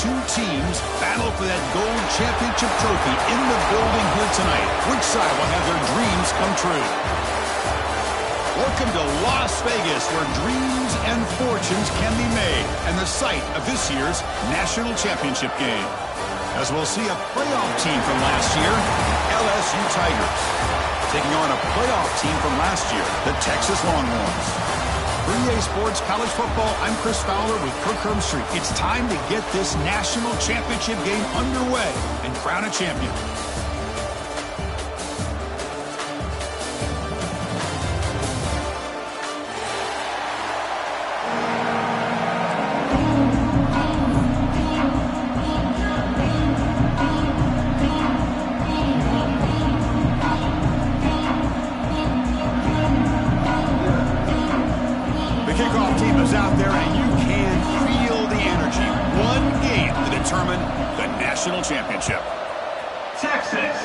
two teams battle for that gold championship trophy in the building here tonight. Which side will have their dreams come true? Welcome to Las Vegas, where dreams and fortunes can be made, and the site of this year's national championship game. As we'll see a playoff team from last year, LSU Tigers, taking on a playoff team from last year, the Texas Longhorns. For EA Sports College Football, I'm Chris Fowler with Kirk Herbstreit. It's time to get this national championship game underway and crown a champion. Out there, and you can feel the energy. One game to determine the national championship. Texas.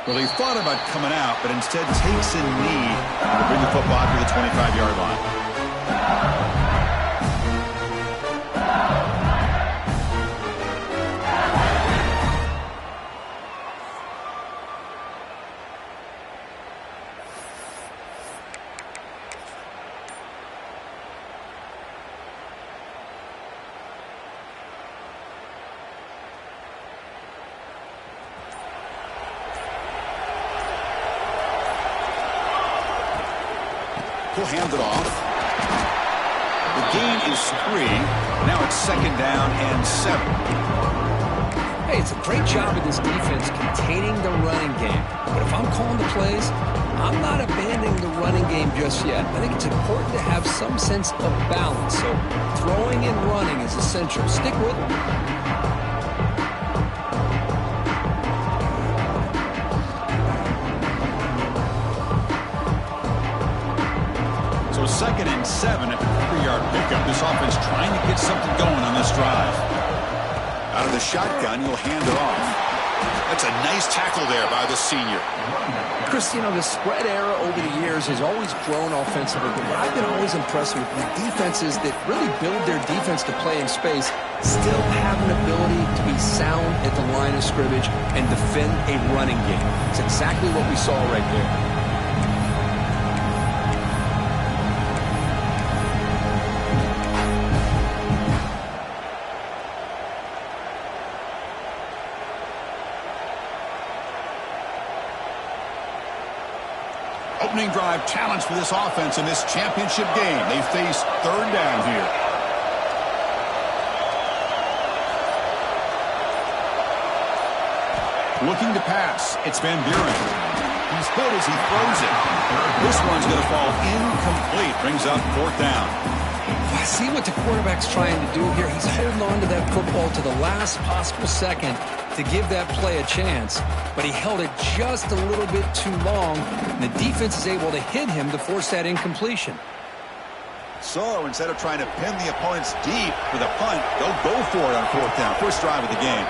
Well, he thought about coming out, but instead takes a knee to bring the football to the 25-yard line. He'll hand it off. The gain is 3. Now it's 2nd down and 7. Hey, it's a great job of this defense containing the running game. But if I'm calling the plays, I'm not abandoning the running game just yet. I think it's important to have some sense of balance. So throwing and running is essential. Stick with it. So 2nd and 7 at the 3-yard pickup. This offense trying to get something going on this drive. Out of the shotgun, he'll hand it off. That's a nice tackle there by the senior. Chris, you know, the spread era over the years has always grown offensively, but what I've been always impressed with the defenses that really build their defense to play in space still have an ability to be sound at the line of scrimmage and defend a running game. It's exactly what we saw right there. Opening drive challenge for this offense in this championship game. They face 3rd down here. Looking to pass. It's Van Buren. He's hit as he throws it. This one's going to fall incomplete. Brings up 4th down. I see what the quarterback's trying to do here. He's holding on to that football to the last possible second to give that play a chance, but he held it just a little bit too long, and the defense is able to hit him to force that incompletion. So instead of trying to pin the opponents deep with a punt, they'll go for it on 4th down. First drive of the game.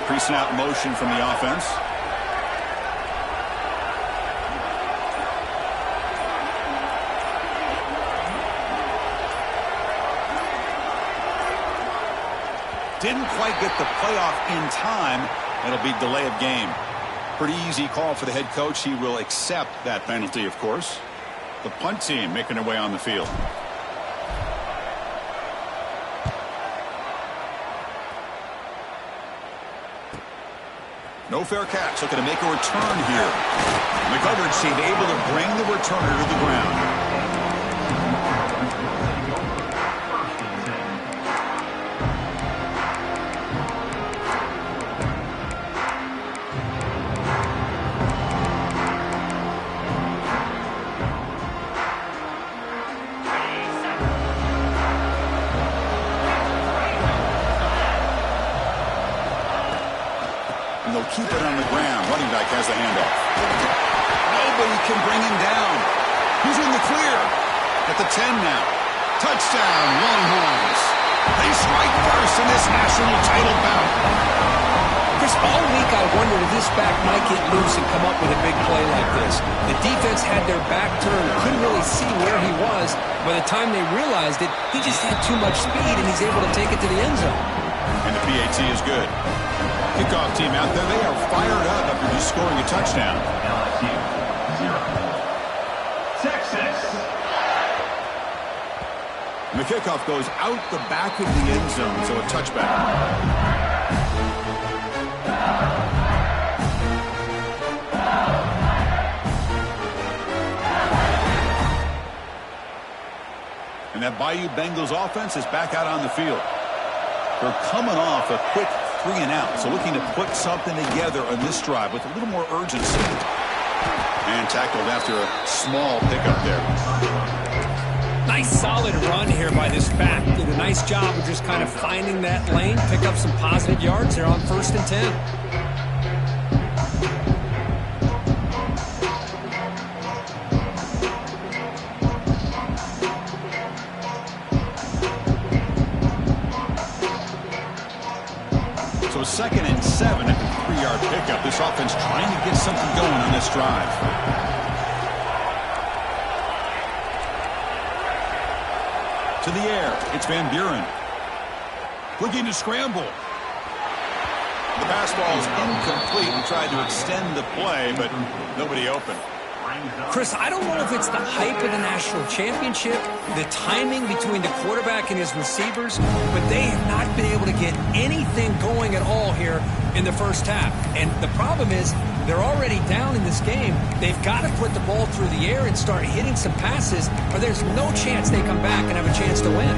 Pre-snap motion from the offense. Didn't quite get the playoff in time. It'll be delay of game. Pretty easy call for the head coach. He will accept that penalty, of course. The punt team making their way on the field. No fair catch. Looking to make a return here. McGovern seemed able to bring the returner to the ground. They'll keep it on the ground. Running back has the handoff. Nobody can bring him down. He's in the clear. At the 10 now. Touchdown, Longhorns. They strike first in this national title bout. all week I wondered if this back might get loose and come up with a big play like this. The defense had their back turned, couldn't really see where he was. By the time they realized it, he just had too much speed, and he's able to take it to the end zone. And the PAT is good. Kickoff team out there, they are fired up after just scoring a touchdown. LSU 0. Texas. And the kickoff goes out the back of the end zone, so a touchback. And that Bayou Bengals offense is back out on the field. They're coming off a quick 3 and out, so looking to put something together on this drive with a little more urgency. And tackled after a small pickup there. Nice solid run here by this back. Did a nice job of just kind of finding that lane, pick up some positive yards there on 1st and 10. So 2nd and 7 at the 3-yard pickup. This offense trying to get something going on this drive. To the air, it's Van Buren. Looking to scramble. The pass ball is incomplete and tried to extend the play, but nobody open. Chris, I don't know if it's the hype of the national championship, the timing between the quarterback and his receivers, but they have not been able to get anything going at all here in the first half. And the problem is they're already down in this game. They've got to put the ball through the air and start hitting some passes, or there's no chance they come back and have a chance to win.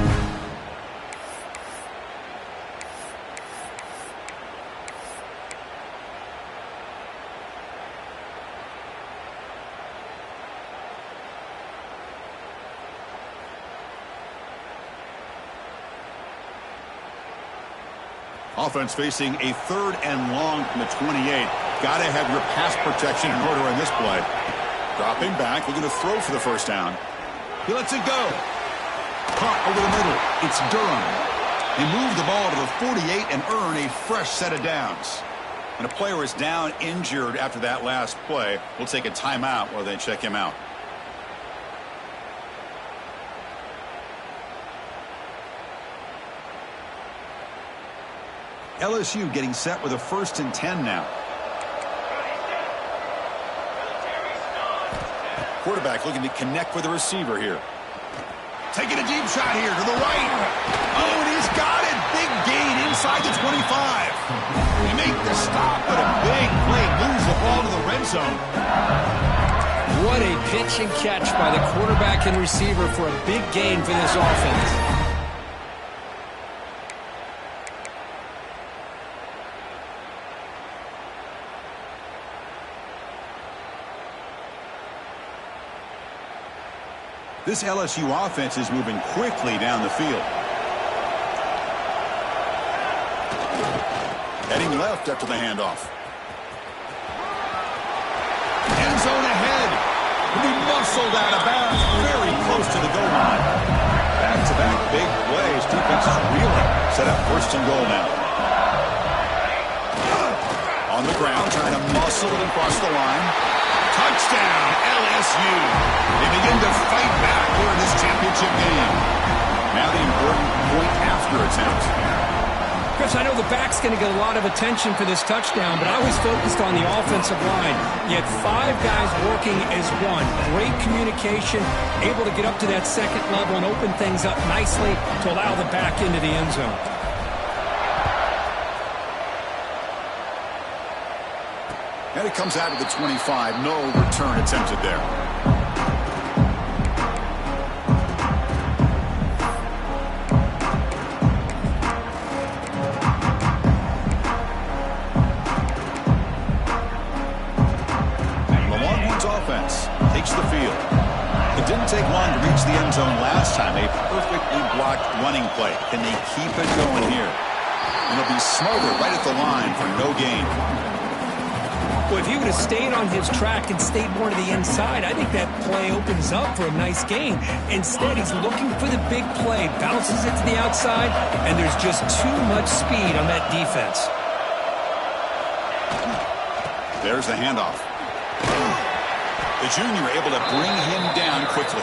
Offense facing a 3rd and long from the 28. Got to have your pass protection in order on this play. Dropping back, looking to throw for the 1st down. He lets it go. Caught over the middle. It's Durham. They move the ball to the 48 and earn a fresh set of downs. And a player is down injured after that last play. We'll take a timeout while they check him out. LSU getting set with a 1st and 10 now. Quarterback looking to connect with the receiver here. Taking a deep shot here to the right. Oh, and he's got it. Big gain inside the 25. They make the stop, but a big play moves the ball to the red zone. What a pitch and catch by the quarterback and receiver for a big gain for this offense. This LSU offense is moving quickly down the field. Heading left after the handoff. End zone ahead. He'll be muscled out of bounds very close to the goal line. Back-to-back big plays. Defense is reeling. Set up 1st and goal now. On the ground, trying to muscle it across the line. Touchdown, LSU. They begin to fight back here in this championship game. Now the important point after attempt. Chris, I know the back's going to get a lot of attention for this touchdown, but I was focused on the offensive line. You had 5 guys working as one. Great communication, able to get up to that 2nd level and open things up nicely to allow the back into the end zone. And it comes out of the 25. No return attempted there. The Longhorns offense takes the field. It didn't take long to reach the end zone last time. A perfectly blocked running play. Can they keep it going here? And they'll be smothered right at the line for no gain. Well, if he would have stayed on his track and stayed more to the inside, I think that play opens up for a nice gain. Instead, he's looking for the big play, bounces it to the outside, and there's just too much speed on that defense. There's the handoff. The junior able to bring him down quickly.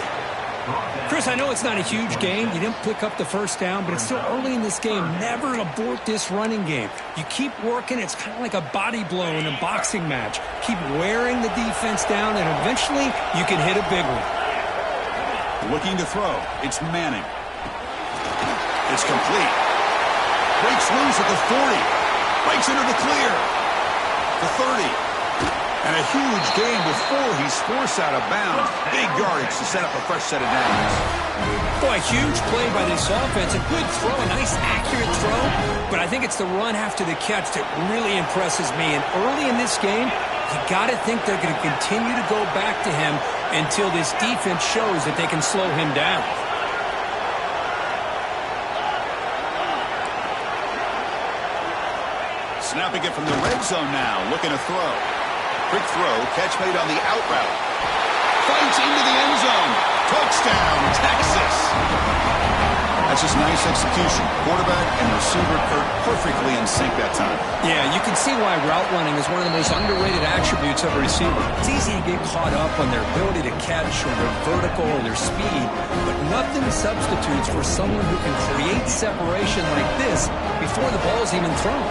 Chris, I know it's not a huge game. You didn't pick up the first down, but it's still early in this game. Never abort this running game. You keep working. It's kind of like a body blow in a boxing match. Keep wearing the defense down, and eventually you can hit a big one. Looking to throw. It's Manning. It's complete. Breaks loose at the 40. Breaks into the clear. The 30. And a huge gain before he's forced out of bounds. Big yardage to set up a fresh set of downs. Boy, huge play by this offense. A good throw, a nice accurate throw. But I think it's the run after the catch that really impresses me. And early in this game, you got to think they're going to continue to go back to him until this defense shows that they can slow him down. Snapping it from the red zone now. Looking to throw. Quick throw, catch made on the out route. Fights into the end zone. Touchdown, Texas. That's just nice execution. Quarterback and receiver perfectly in sync that time. Yeah, you can see why route running is one of the most underrated attributes of a receiver. It's easy to get caught up on their ability to catch or their vertical or their speed, but nothing substitutes for someone who can create separation like this before the ball's even thrown.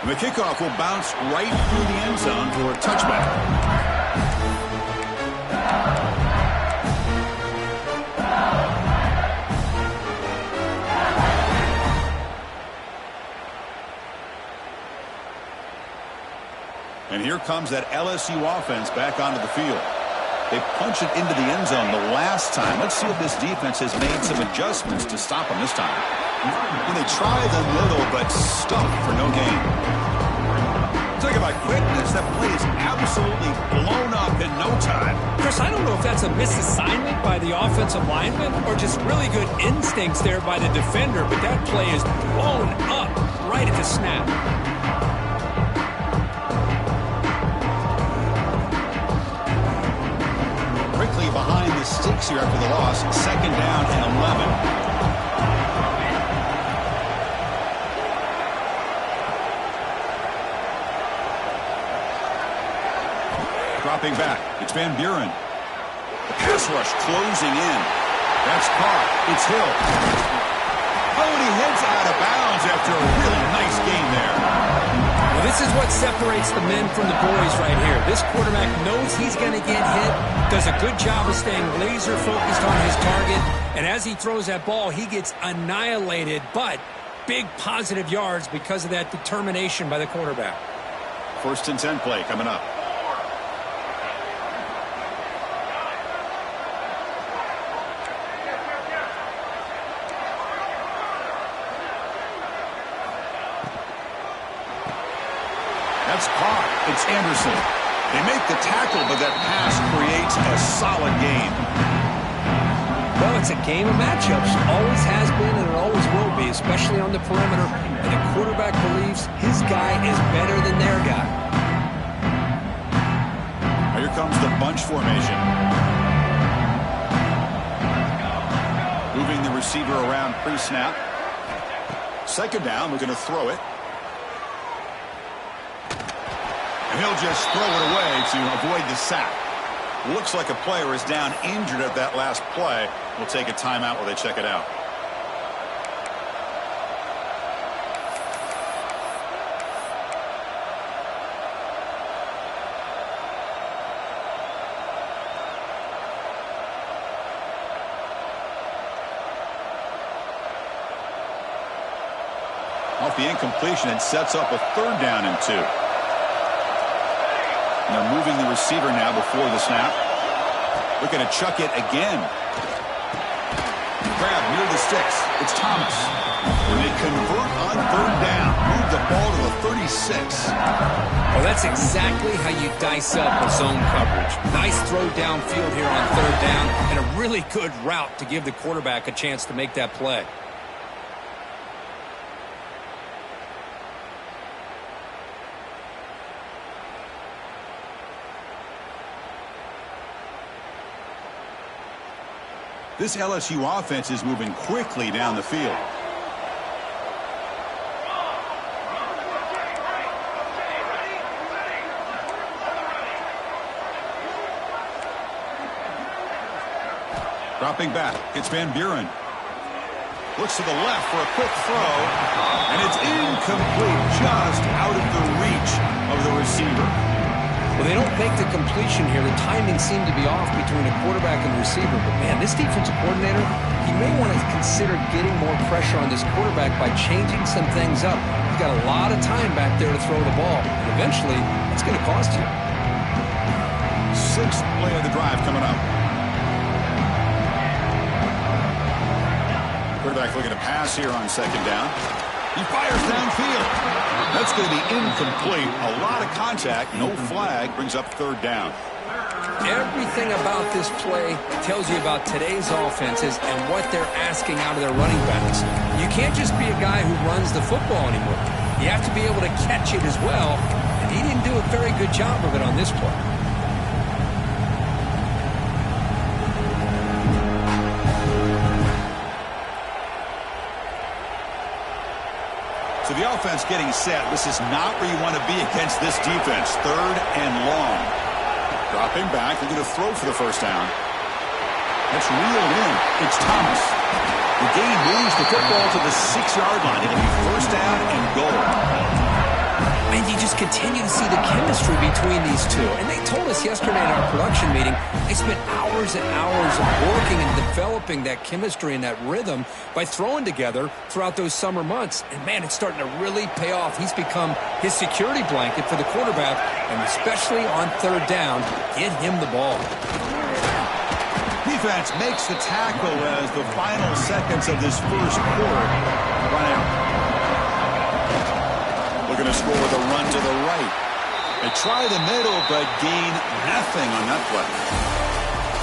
And the kickoff will bounce right through the end zone for a touchback. And here comes that LSU offense back onto the field. They punch it into the end zone the last time. Let's see if this defense has made some adjustments to stop them this time. And they try the middle, but stuck for no gain. Talk about quickness. That play is absolutely blown up in no time. Chris, I don't know if that's a misassignment by the offensive lineman or just really good instincts there by the defender, but that play is blown up right at the snap. Quickly behind the sticks here after the loss. 2nd down and 11. Dropping back. It's Van Buren. The pass rush closing in. That's caught. It's Hill. Oh, and he heads out of bounds after a really nice game there. Well, this is what separates the men from the boys right here. This quarterback knows he's going to get hit, does a good job of staying laser focused on his target, and as he throws that ball, he gets annihilated, but big positive yards because of that determination by the quarterback. 1st and 10 play coming up. That's caught. It's Anderson. They make the tackle, but that pass creates a solid game. Well, it's a game of matchups. Always has been and it always will be, especially on the perimeter. And the quarterback believes his guy is better than their guy. Here comes the bunch formation. Moving the receiver around pre-snap. 2nd down, we're going to throw it. And he'll just throw it away to avoid the sack. Looks like a player is down injured at that last play. We'll take a timeout while they check it out. Off the incompletion, it sets up a 3rd down and 2. And they're moving the receiver now before the snap. Looking to chuck it again. Grab near the sticks. It's Thomas. And they convert on 3rd down. Move the ball to the 36. Well, that's exactly how you dice up a zone coverage. Nice throw downfield here on 3rd down, and a really good route to give the quarterback a chance to make that play. This LSU offense is moving quickly down the field. Dropping back, it's Van Buren. Looks to the left for a quick throw, and it's incomplete, just out of the reach of the receiver. Well, they don't make the completion here. The timing seemed to be off between the quarterback and the receiver. But, man, this defensive coordinator, he may want to consider getting more pressure on this quarterback by changing some things up. He's got a lot of time back there to throw the ball. And eventually, that's going to cost you. Sixth play of the drive coming up. Quarterback looking to pass here on second down. He fires downfield. That's going to be incomplete. A lot of contact, no flag, brings up third down. Everything about this play tells you about today's offenses and what they're asking out of their running backs. You can't just be a guy who runs the football anymore. You have to be able to catch it as well, and he didn't do a very good job of it on this play. So the offense getting set. This is not where you want to be against this defense. Third and long. Dropping back. Looking to throw for the first down. That's reeled in. It's Thomas. The game moves the football to the 6-yard line. It'll be first down and goal. And you just continue to see the chemistry between these two. And they told us yesterday in our production meeting, they spent hours and hours of working and developing that chemistry and that rhythm by throwing together throughout those summer months. And, man, it's starting to really pay off. He's become his security blanket for the quarterback, and especially on third down, get him the ball. Defense makes the tackle as the final seconds of this first quarter run out. Looking to score with a run to the right. They try the middle, but gain nothing on that play.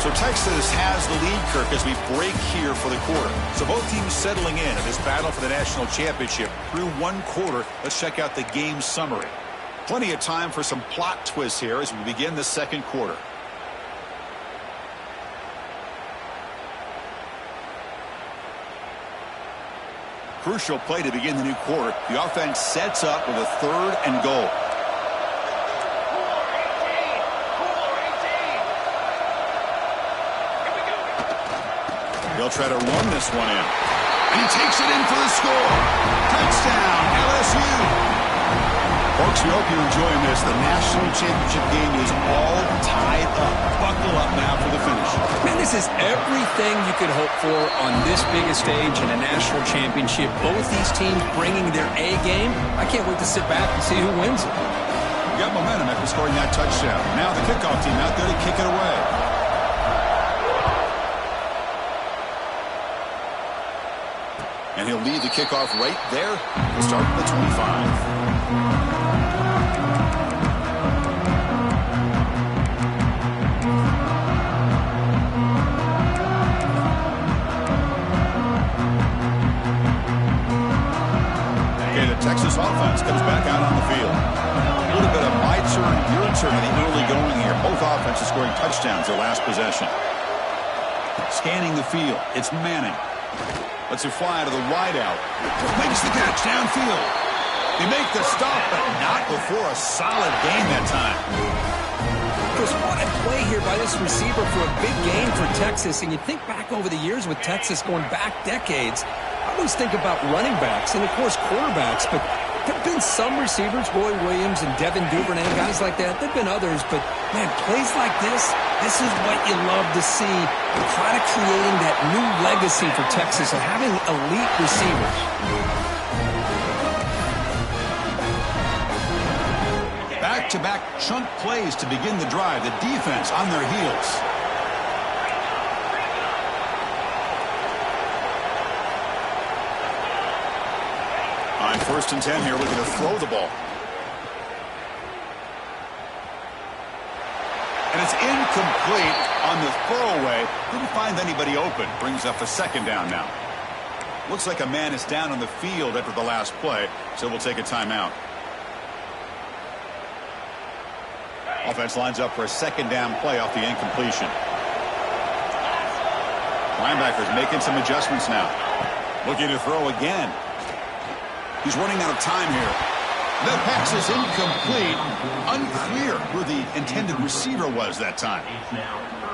So Texas has the lead, Kirk, as we break here for the quarter. So both teams settling in this battle for the national championship through one quarter. Let's check out the game summary. Plenty of time for some plot twists here as we begin the second quarter. Crucial play to begin the new quarter. The offense sets up with a third and goal. He'll try to run this one in. And he takes it in for the score. Touchdown, LSU. Folks, we hope you're enjoying this. The national championship game is all tied up. Buckle up now for the finish. Man, this is everything you could hope for on this biggest stage in a national championship. Both these teams bringing their A game. I can't wait to sit back and see who wins it. You got momentum after scoring that touchdown. Now the kickoff team out there to kick it away. And he'll lead the kickoff right there to start the 25. Texas offense comes back out on the field. A little bit of my turn, your turn in the early going here. Both offenses scoring touchdowns their last possession. Scanning the field. It's Manning. Lets it fly to the wideout. Makes the catch downfield. They make the stop, but not before a solid gain that time. Chris, what a play here by this receiver for a big gain for Texas. And you think back over the years with Texas going back decades, I always think about running backs and, of course, quarterbacks, but there have been some receivers, Roy Williams and Devin Duvernay, guys like that. There have been others, but, man, plays like this is what you love to see. And kind of creating that new legacy for Texas of having elite receivers. Back-to-back chunk plays to begin the drive. The defense on their heels. On 1st and 10 here, looking to throw the ball. And it's incomplete on the throwaway. Didn't find anybody open. Brings up a second down now. Looks like a man is down on the field after the last play, so we'll take a timeout. Offense lines up for a second down play off the incompletion. Linebackers making some adjustments now. Looking to throw again. He's running out of time here. The pass is incomplete. Unclear who the intended receiver was that time.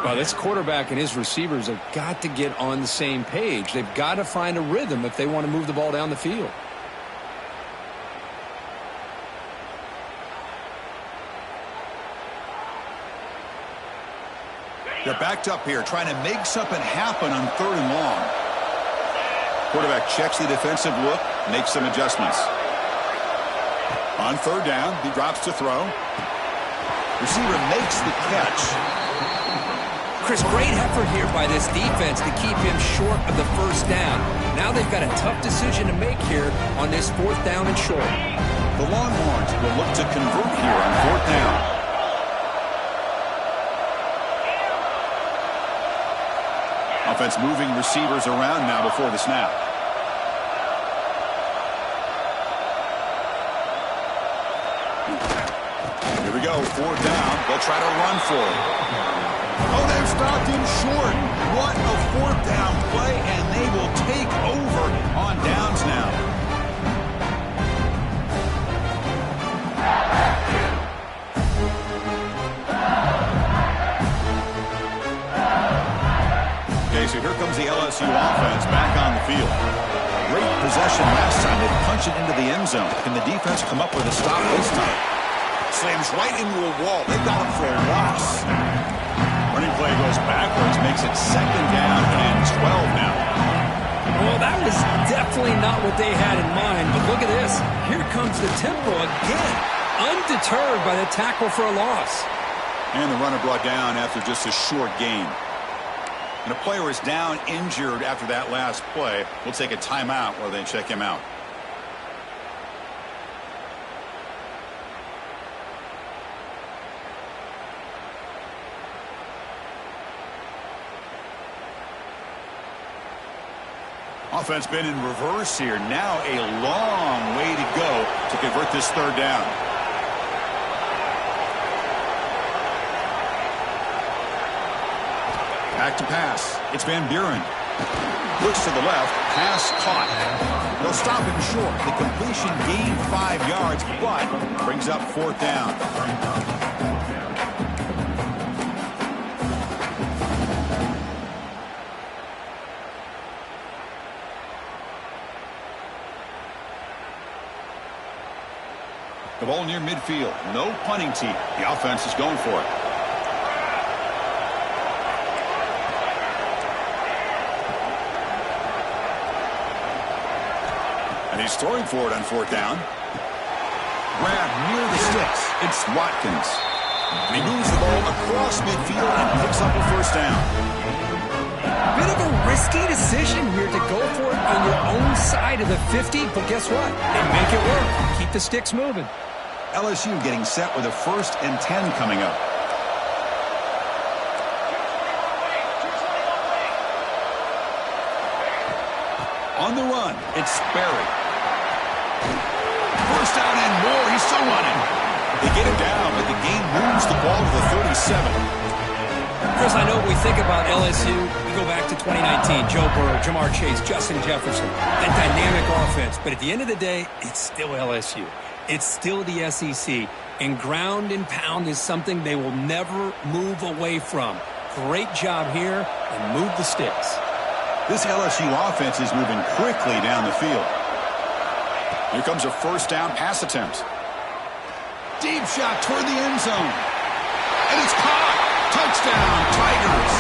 Well, this quarterback and his receivers have got to get on the same page. They've got to find a rhythm if they want to move the ball down the field. They're backed up here, trying to make something happen on 3rd and long. Quarterback checks the defensive look, makes some adjustments. On 3rd down, he drops to throw. Receiver makes the catch. Chris, great effort here by this defense to keep him short of the 1st down. Now they've got a tough decision to make here on this 4th down and short. The Longhorns will look to convert here on 4th down. Offense moving receivers around now before the snap. Here we go, 4th down. They'll try to run for it. Oh, they've stopped him short. What a 4th down play, and they will take over on downs now. Okay, so here comes the LSU offense back on the field. Great possession last time. They punch it into the end zone. Can the defense come up with a stop this time? Slams right into a wall. They got him for a loss. Running play goes backwards, makes it 2nd down and 12 now. Well, that was definitely not what they had in mind, but look at this. Here comes the tempo again, undeterred by the tackle for a loss. And the runner brought down after just a short gain. And a player is down injured after that last play. We'll take a timeout while they check him out. Offense been in reverse here. Now a long way to go to convert this 3rd down. Back to pass. It's Van Buren. Looks to the left. Pass caught. They'll stop him short. The completion gained 5 yards, but brings up 4th down. The ball near midfield. No punting tee. The offense is going for it. And he's throwing for it on 4th down. Grab near the sticks. It's Watkins. And he moves the ball across midfield and picks up a 1st down. Bit of a risky decision here to go for it on your own side of the 50, but guess what? They make it work. Keep the sticks moving. LSU getting set with a 1st and 10 coming up. On the run, it's Sperry. 1st down and more. He's still running. They get him down, but the game moves the ball to the 37. Chris, I know when we think about LSU, we go back to 2019, Joe Burrow, Jamar Chase, Justin Jefferson, that dynamic offense. But at the end of the day, it's still LSU. It's still the SEC, and ground and pound is something they will never move away from. Great job here, and move the sticks. This LSU offense is moving quickly down the field. Here comes a 1st down pass attempt. Deep shot toward the end zone. And it's caught. Touchdown, Tigers.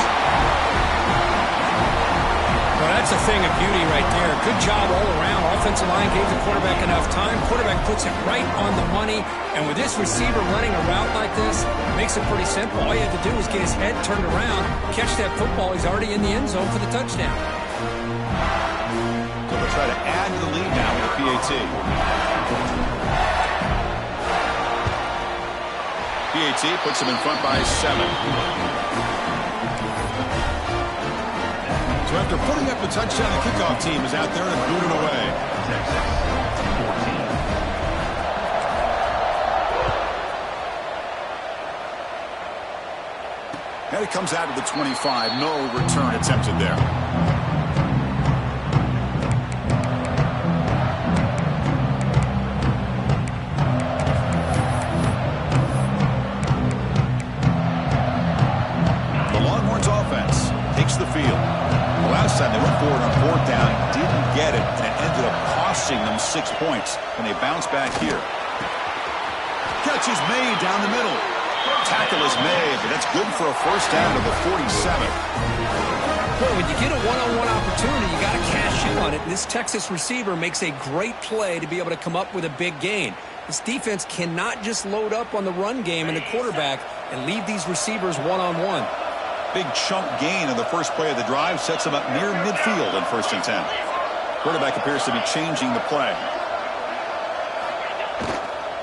Well, that's a thing of beauty right there. Good job all around. Offensive line gave the quarterback enough time. Quarterback puts it right on the money. And with this receiver running a route like this, it makes it pretty simple. All you have to do is get his head turned around, catch that football. He's already in the end zone for the touchdown. So they'll try to add to the lead now with a PAT. PAT puts them in front by 7. So after putting up the touchdown, the kickoff team is out there to boot it away. And it comes out of the 25. No return attempted there. last time they went forward on fourth down, didn't get it, and it ended up costing them 6 points. And they bounce back here. Catch is made down the middle. Tackle is made, but that's good for a first down to the 47. Boy, when you get a one-on-one opportunity, you got to cash in on it. And this Texas receiver makes a great play to be able to come up with a big gain. This defense cannot just load up on the run game and the quarterback and leave these receivers one-on-one. Big chunk gain on the first play of the drive sets them up near midfield in 1st and 10. Quarterback appears to be changing the play.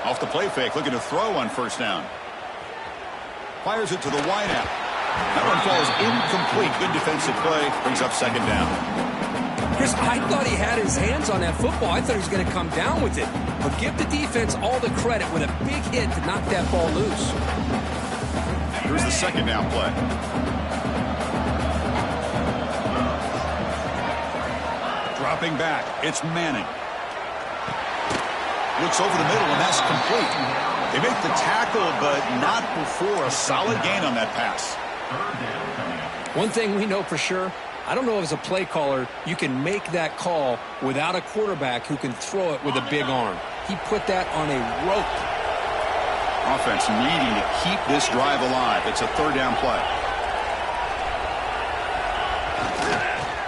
Off the play fake, looking to throw on 1st down. Fires it to the wideout. That one falls incomplete. Good defensive play. Brings up 2nd down. Chris, I thought he had his hands on that football. I thought he was going to come down with it. But give the defense all the credit with a big hit to knock that ball loose. Here's the 2nd down play. Dropping back. It's Manning. Looks over the middle, and that's complete. They make the tackle, but not before a solid gain on that pass. One thing we know for sure, I don't know if as a play caller you can make that call without a quarterback who can throw it with a big arm. He put that on a rope. Offense needing to keep this drive alive. It's a 3rd down play.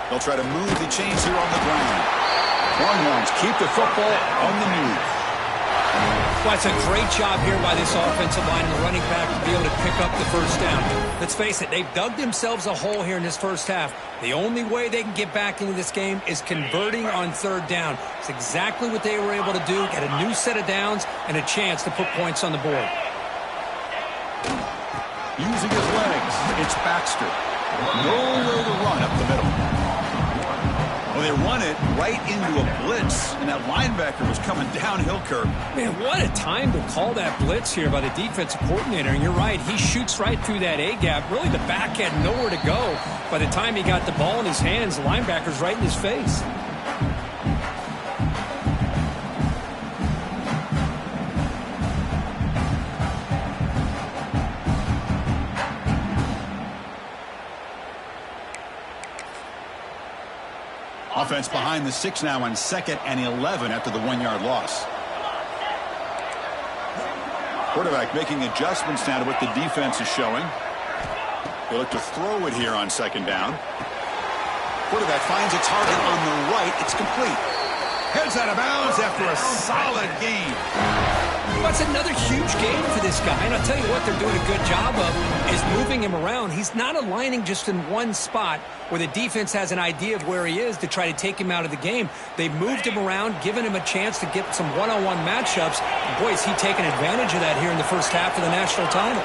They'll try to move the chains here on the ground. Longhorns keep the football on the move. Well, it's a great job here by this offensive line and the running back to be able to pick up the first down. Let's face it, they've dug themselves a hole here in this first half. The only way they can get back into this game is converting on 3rd down. It's exactly what they were able to do, get a new set of downs and a chance to put points on the board. Using his legs, it's Baxter. Nowhere to run up the middle. Well, they run it right into a blitz, and that linebacker was coming downhill curve. Man, what a time to call that blitz here by the defensive coordinator. And you're right, he shoots right through that A-gap. Really, the back had nowhere to go. By the time he got the ball in his hands, the linebacker's right in his face. Offense behind the 6 now on 2nd and 11 after the 1-yard loss. Quarterback making adjustments now to what the defense is showing. They look to throw it here on 2nd down. Quarterback finds a target on the right. It's complete. Heads out of bounds after a solid gain. That's another huge gain for this guy. And I'll tell you what they're doing a good job of is moving him around. He's not aligning just in one spot where the defense has an idea of where he is to try to take him out of the game. They've moved him around, given him a chance to get some one-on-one matchups. And boy, is he taking advantage of that here in the first half of the national title.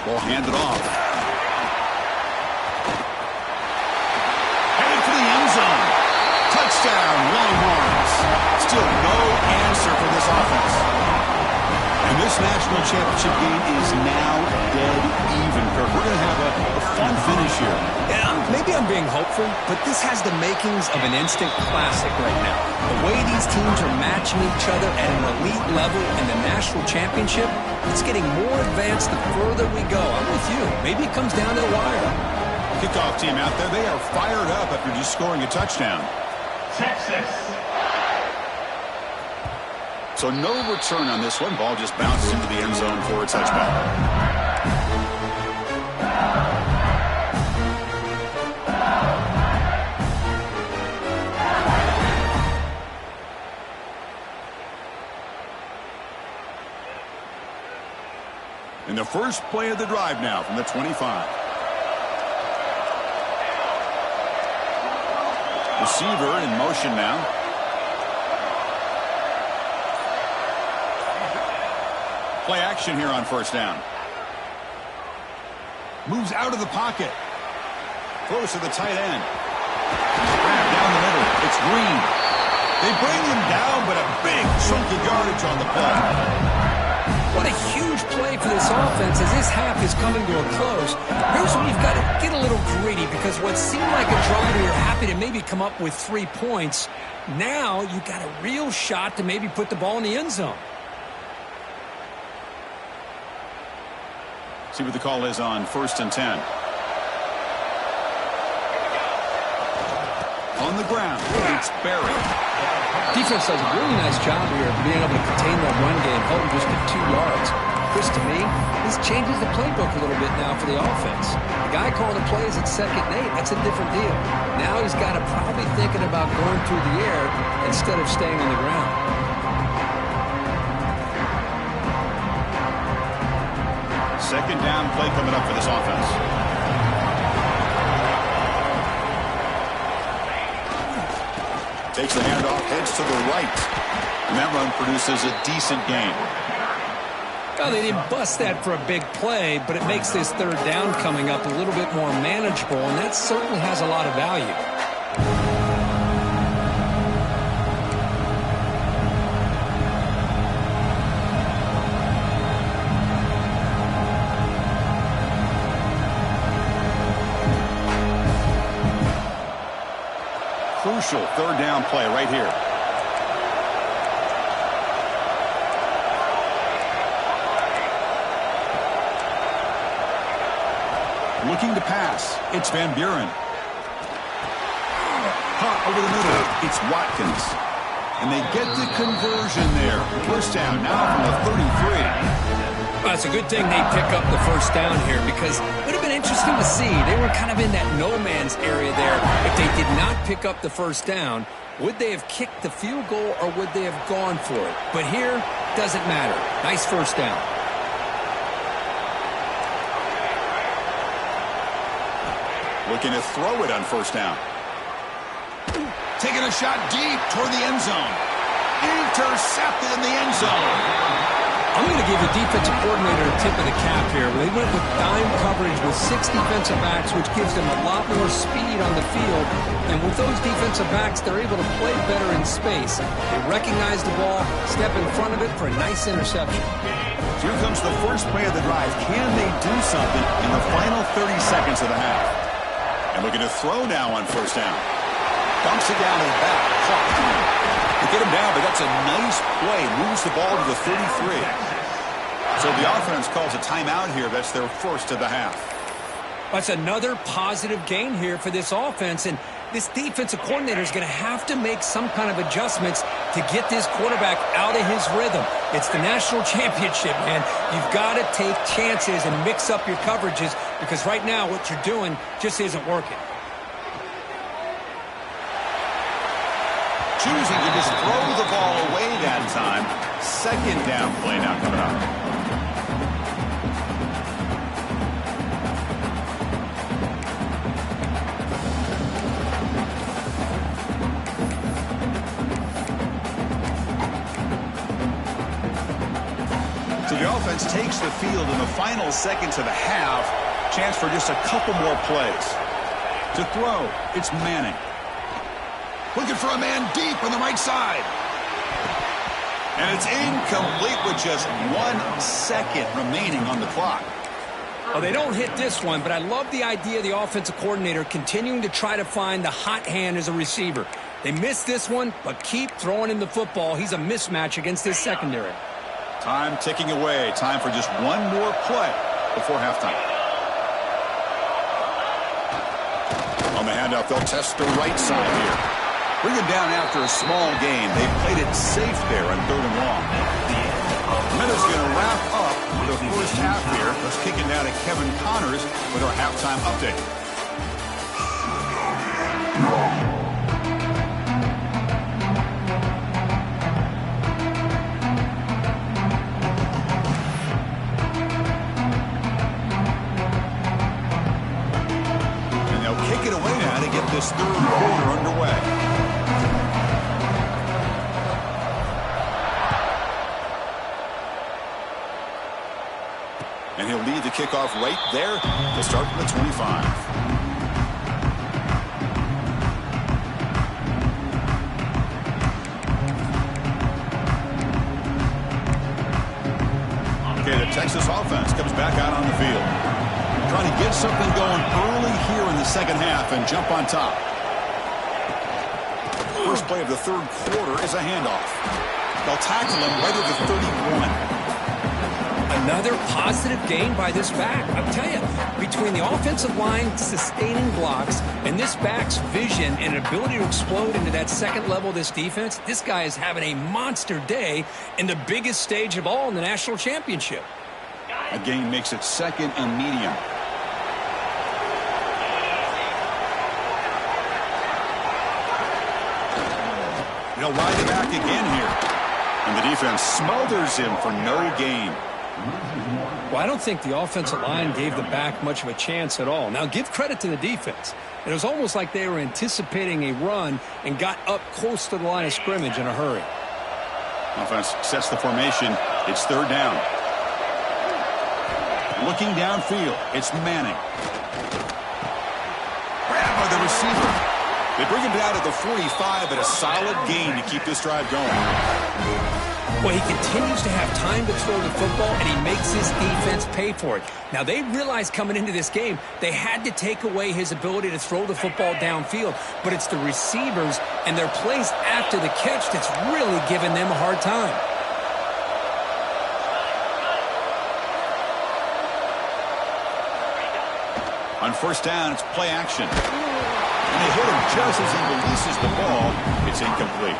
Ball handed off. Touchdown, Longhorns. Still no answer for this offense. And this national championship game is now dead even, Kirk. We're going to have a fun finish here. Yeah, maybe I'm being hopeful, but this has the makings of an instant classic right now. The way these teams are matching each other at an elite level in the national championship, it's getting more advanced the further we go. I'm with you. Maybe it comes down to the wire. Kickoff team out there, they are fired up after just scoring a touchdown. Texas. So no return on this one. Ball just bounces into the end zone for a touchback. In the first play of the drive now from the 25. Receiver in motion now. Play action here on 1st down. Moves out of the pocket. Throws to the tight end. Grab down the middle. It's Green. They bring him down, but a big chunk of yardage on the play. What a huge play for this offense as this half is coming to a close. Here's where you've got to get a little greedy because what seemed like a drive where you're happy to maybe come up with 3 points, now you've got a real shot to maybe put the ball in the end zone. See what the call is on 1st and 10. on the ground. It's buried. Defense does a really nice job here of being able to contain that run game, holding just to 2 yards. Chris, to me, this changes the playbook a little bit now for the offense. The guy calling the plays at 2nd and 8, that's a different deal. Now he's got to probably thinking about going through the air instead of staying on the ground. Second down play coming up for this offense. Takes the handoff, heads to the right. And that run produces a decent gain. Well, they didn't bust that for a big play, but it makes this 3rd down coming up a little bit more manageable, and that certainly has a lot of value. Crucial 3rd down play right here. Looking to pass. It's Van Buren. Hot over the middle. It's Watkins. And they get the conversion there. First down now from the 33. Well, it's a good thing they pick up the first down here because it would have been interesting to see. They were kind of in that no-man's area there. If they did not pick up the first down, would they have kicked the field goal or would they have gone for it? But here, doesn't matter. Nice first down. Looking to throw it on first down. Taking a shot deep toward the end zone. Intercepted in the end zone. I'm going to give the defensive coordinator a tip of the cap here. They went with dime coverage with 6 defensive backs, which gives them a lot more speed on the field. And with those defensive backs, they're able to play better in space. They recognize the ball, step in front of it for a nice interception. Here comes the first play of the drive. Can they do something in the final 30 seconds of the half? And looking to throw now on first down. Dumps it down his back. To get him down, but that's a nice play. Moves the ball to the 33. So the offense calls a timeout here. That's their first of the half. That's another positive gain here for this offense. And this defensive coordinator is going to have to make some kind of adjustments to get this quarterback out of his rhythm. It's the national championship, man. You've got to take chances and mix up your coverages because right now what you're doing just isn't working. Choosing to just throw the ball away that time. Second down play now coming up. So the offense takes the field in the final seconds of the half. Chance for just a couple more plays. To throw, it's Manning. Looking for a man deep on the right side. And it's incomplete with just 1 second remaining on the clock. Well, they don't hit this one, but I love the idea of the offensive coordinator continuing to try to find the hot hand as a receiver. They missed this one, but keep throwing him the football. He's a mismatch against this secondary. Time ticking away. Time for just one more play before halftime. On the handoff, they'll test the right side here. Bring him down after a small gain. They played it safe there on 3rd and long. Minutes going to wrap up the first half here. Let's kick it down to Kevin Connors with our halftime update. And they'll kick it away now to get this 3rd quarter underway. And he'll lead the kickoff right there to start from the 25. Okay, the Texas offense comes back out on the field. Trying to get something going early here in the second half and jump on top. First play of the 3rd quarter is a handoff. They'll tackle him right at the 31. Another positive gain by this back. I'll tell you, between the offensive line sustaining blocks and this back's vision and ability to explode into that second level of this defense, this guy is having a monster day in the biggest stage of all in the national championship. A gain makes it second and medium. He'll ride it back again here. And the defense smothers him for no gain. Well, I don't think the offensive line gave the back much of a chance at all. Now, give credit to the defense. It was almost like they were anticipating a run and got up close to the line of scrimmage in a hurry. Offense sets the formation. It's third down. Looking downfield, it's Manning. Grab by the receiver. They bring him down at the 45 at a solid gain to keep this drive going. Well, he continues to have time to throw the football, and he makes his defense pay for it. Now, they realized coming into this game they had to take away his ability to throw the football downfield, but it's the receivers and their plays after the catch that's really giving them a hard time. On first down, it's play action. And they hit him just as he releases the ball. It's incomplete.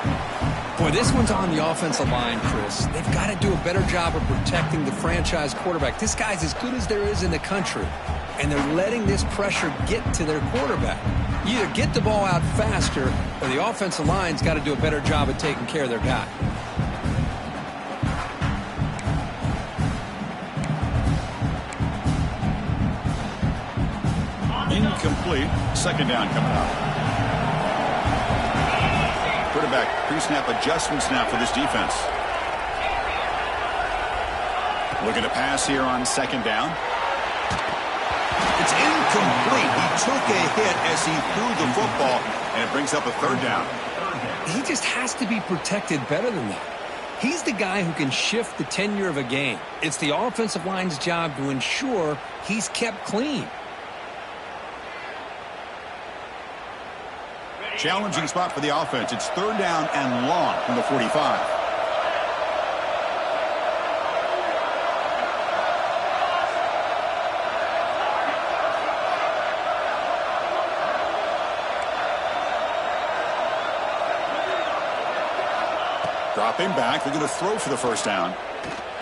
Boy, this one's on the offensive line, Chris. They've got to do a better job of protecting the franchise quarterback. This guy's as good as there is in the country, and they're letting this pressure get to their quarterback. You either get the ball out faster, or the offensive line's got to do a better job of taking care of their guy. Incomplete. Second down coming up. Quarterback pre-snap adjustments now for this defense. Looking to pass here on second down. It's incomplete. He took a hit as he threw the football, and it brings up a third down. He just has to be protected better than that. He's the guy who can shift the tenure of a game. It's the offensive line's job to ensure he's kept clean. Challenging spot for the offense. It's third down and long from the 45. Dropping back. They're going to throw for the first down.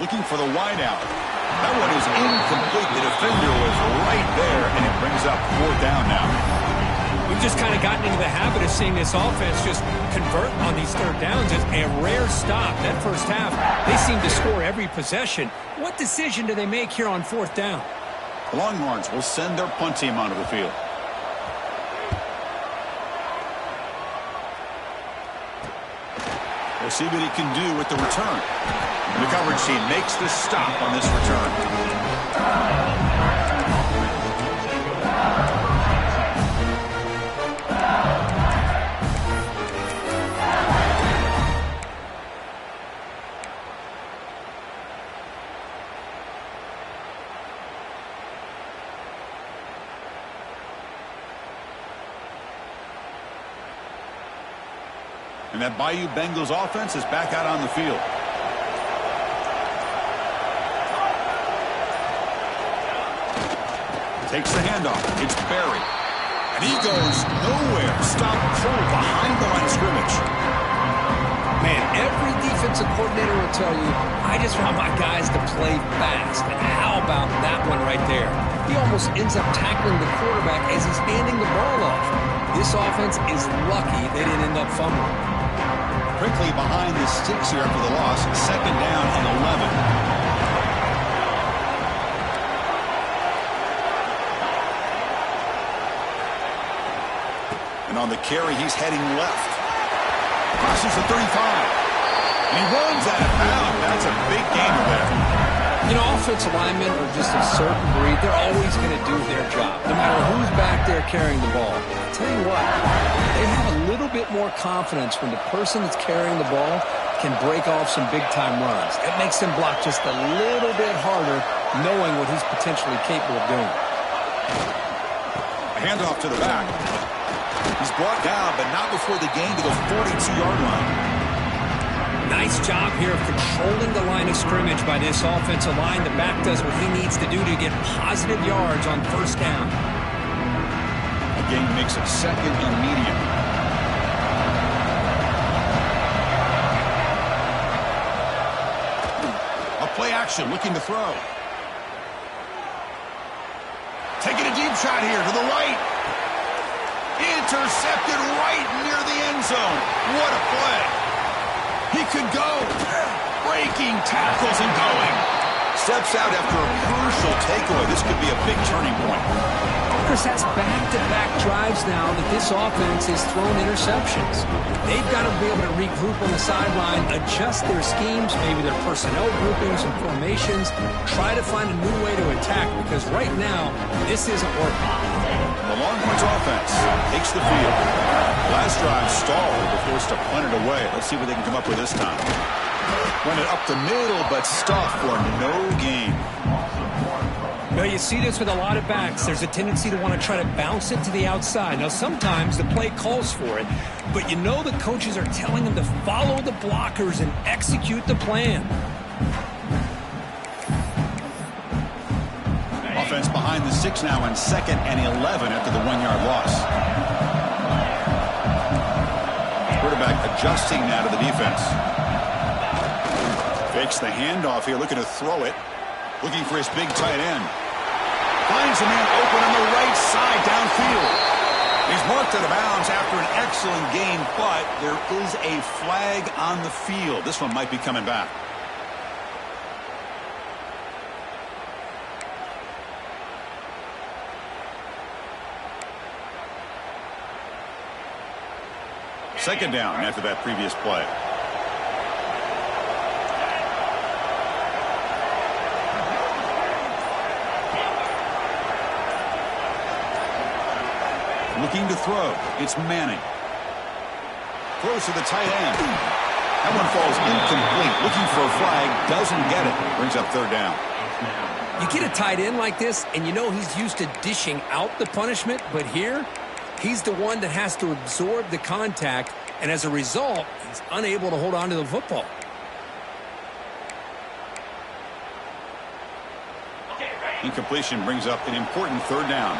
Looking for the wide out. That one is incomplete. The defender was right there, and it brings up fourth down now. We've just kind of gotten into the habit of seeing this offense just convert on these third downs. It's a rare stop. That first half, they seem to score every possession. What decision do they make here on fourth down? The Longhorns will send their punt team onto the field. We'll see what he can do with the return. The coverage team makes the stop on this return. And that Bayou Bengals offense is back out on the field. Takes the handoff. It's Barry. And he goes nowhere. Stop cold behind the line of scrimmage. Man, every defensive coordinator will tell you, I just want my guys to play fast. And how about that one right there? He almost ends up tackling the quarterback as he's handing the ball off. This offense is lucky they didn't end up fumbling. Quickly behind the sticks here after the loss. Second down and 11. And on the carry, he's heading left. Crosses the 35. And he runs out of bounds. That's a big gain there. You know, offensive linemen are just a certain breed. They're always going to do their job, no matter who's back there carrying the ball. I'll tell you what, they have a little bit more confidence when the person that's carrying the ball can break off some big-time runs. That makes them block just a little bit harder, knowing what he's potentially capable of doing. A handoff to the back. He's brought down, but not before the gain to the 42-yard line. Nice job here of controlling the line of scrimmage by this offensive line. The back does what he needs to do to get positive yards on first down. A gain makes it 2nd and medium. A play action, looking to throw. Taking a deep shot here to the right. Intercepted right near the end zone. What a play. He could go. Breaking tackles and going. Steps out after a crucial takeaway. This could be a big turning point. Chris, that's back-to-back drives now that this offense has thrown interceptions. They've got to be able to regroup on the sideline, adjust their schemes, maybe their personnel groupings and formations, try to find a new way to attack, because right now, this isn't working. The Longhorns offense takes the field. Last drive stalled. They're forced to punt it away. Let's see what they can come up with this time. Run it up the middle, but stuffed for no gain. Well, you see this with a lot of backs. There's a tendency to want to try to bounce it to the outside. Now, sometimes the play calls for it, but you know the coaches are telling them to follow the blockers and execute the plan. Offense behind the 6 now in 2nd and 11 after the 1-yard loss. Quarterback adjusting now to the defense. Fakes the handoff here, looking to throw it. Looking for his big tight end. Finds a man open on the right side downfield. He's marked out of bounds after an excellent gain, but there is a flag on the field. This one might be coming back. Second down after that previous play. Looking to throw. It's Manning. Throws to the tight end. That one falls incomplete. Looking for a flag. Doesn't get it. Brings up 3rd down. You get a tight end like this, and you know he's used to dishing out the punishment, but here, he's the one that has to absorb the contact, and as a result, he's unable to hold on to the football. Incompletion brings up an important 3rd down.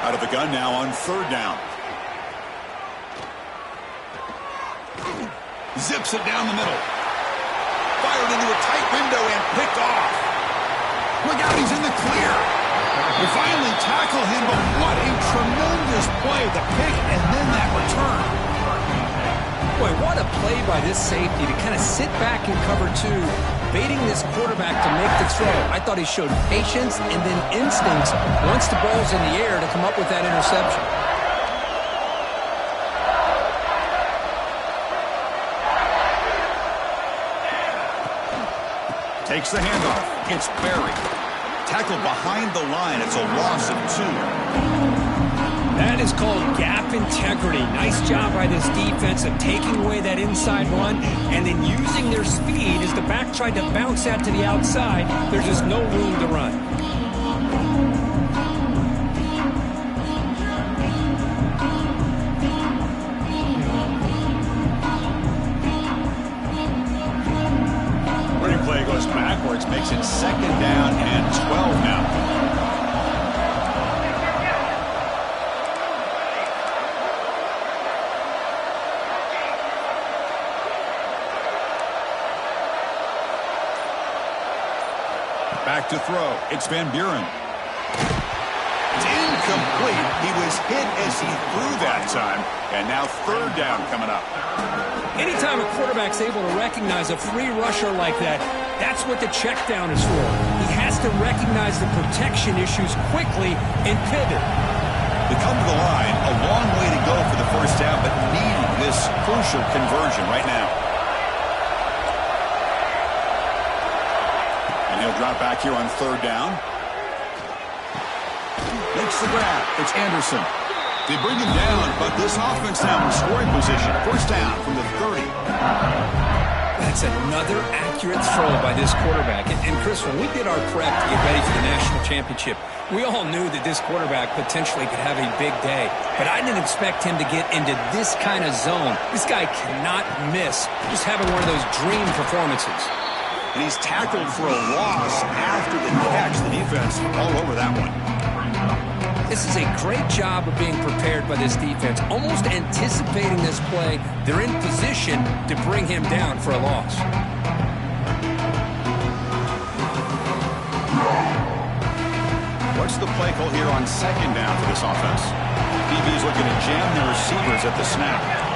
Out of the gun now on 3rd down. Zips it down the middle. Fired into a tight window and picked off. Look out, he's in the clear. They finally tackle him, but what a tremendous play. The pick and then that return. Boy, what a play by this safety to kind of sit back in cover 2, baiting this quarterback to make the throw. I thought he showed patience and then instincts once the ball's in the air to come up with that interception. Takes the handoff. It's Barry. Tackled behind the line. It's a loss of 2. That is called gap integrity. Nice job by this defense of taking away that inside run and then using their speed as the back tried to bounce that to the outside. There's just no room to run. Running play goes backwards, makes it 2nd down and 12 now. Back to throw. It's Van Buren. It's incomplete. He was hit as he threw that time. And now 3rd down coming up. Anytime a quarterback's able to recognize a free rusher like that, that's what the check down is for. He has to recognize the protection issues quickly and pivot. They come to the line. A long way to go for the 1st down, but need this crucial conversion right now. He'll drop back here on 3rd down. Makes the grab. It's Anderson. They bring him down, but this offense now in scoring position. 1st down from the 30. That's another accurate throw by this quarterback. And Chris, when we did our prep to get ready for the national championship, we all knew that this quarterback potentially could have a big day. But I didn't expect him to get into this kind of zone. This guy cannot miss. Just having one of those dream performances. And he's tackled for a loss after the catch. The defense all over that one. This is a great job of being prepared by this defense, almost anticipating this play. They're in position to bring him down for a loss. What's the play call here on second down for this offense? DB's looking to jam the receivers at the snap.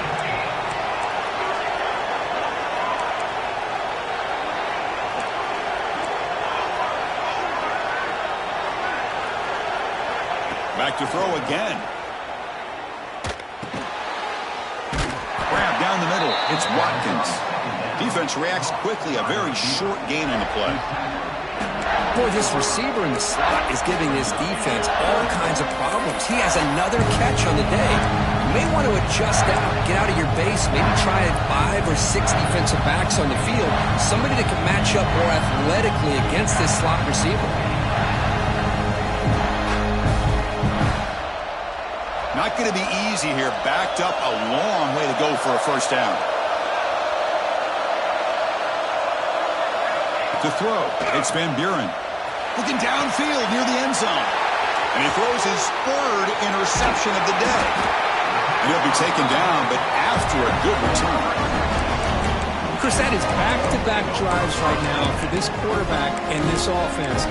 Back to throw again. Grab down the middle. It's Watkins. Defense reacts quickly. A very short gain on the play. Boy, this receiver in the slot is giving this defense all kinds of problems. He has another catch on the day. You may want to adjust out, get out of your base, maybe try 5 or 6 defensive backs on the field, somebody that can match up more athletically against this slot receiver. Not going to be easy here. Backed up a long way to go for a first down. To throw, it's Van Buren. Looking downfield near the end zone. And he throws his third interception of the day. And he'll be taken down, but after a good return. Chris, that is back-to-back drives right now for this quarterback and this offense.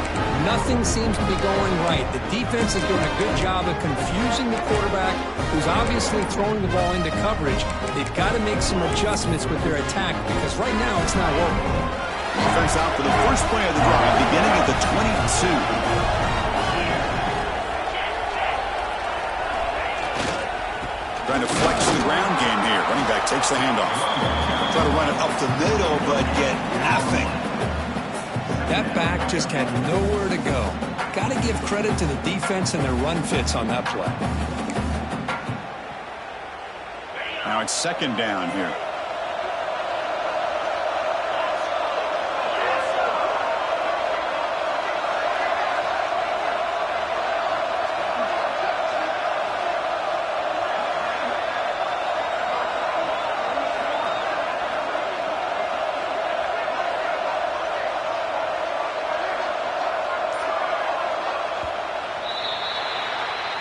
Nothing seems to be going right. The defense is doing a good job of confusing the quarterback, who's obviously throwing the ball into coverage. They've got to make some adjustments with their attack because right now it's not working. Offense out for the first play of the drive, beginning at the 22. Trying to flex the ground game here. Running back takes the handoff. Try to run it up the middle, but get nothing. That back just had nowhere to go. Got to give credit to the defense and their run fits on that play. Now it's second down here.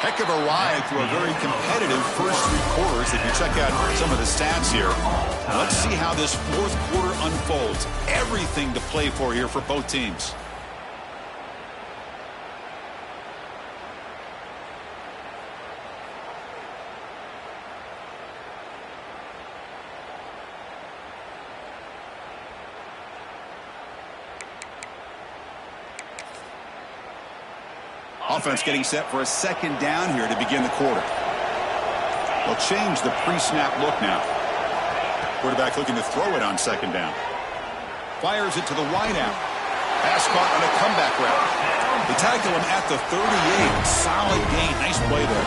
Heck of a ride through a very competitive first 3 quarters. If you check out some of the stats here, let's see how this fourth quarter unfolds. Everything to play for here for both teams. Offense getting set for a second down here to begin the quarter. They'll change the pre-snap look now. Quarterback looking to throw it on second down. Fires it to the wideout. Pass caught on a comeback route. They tackle him at the 38. Solid gain. Nice play there.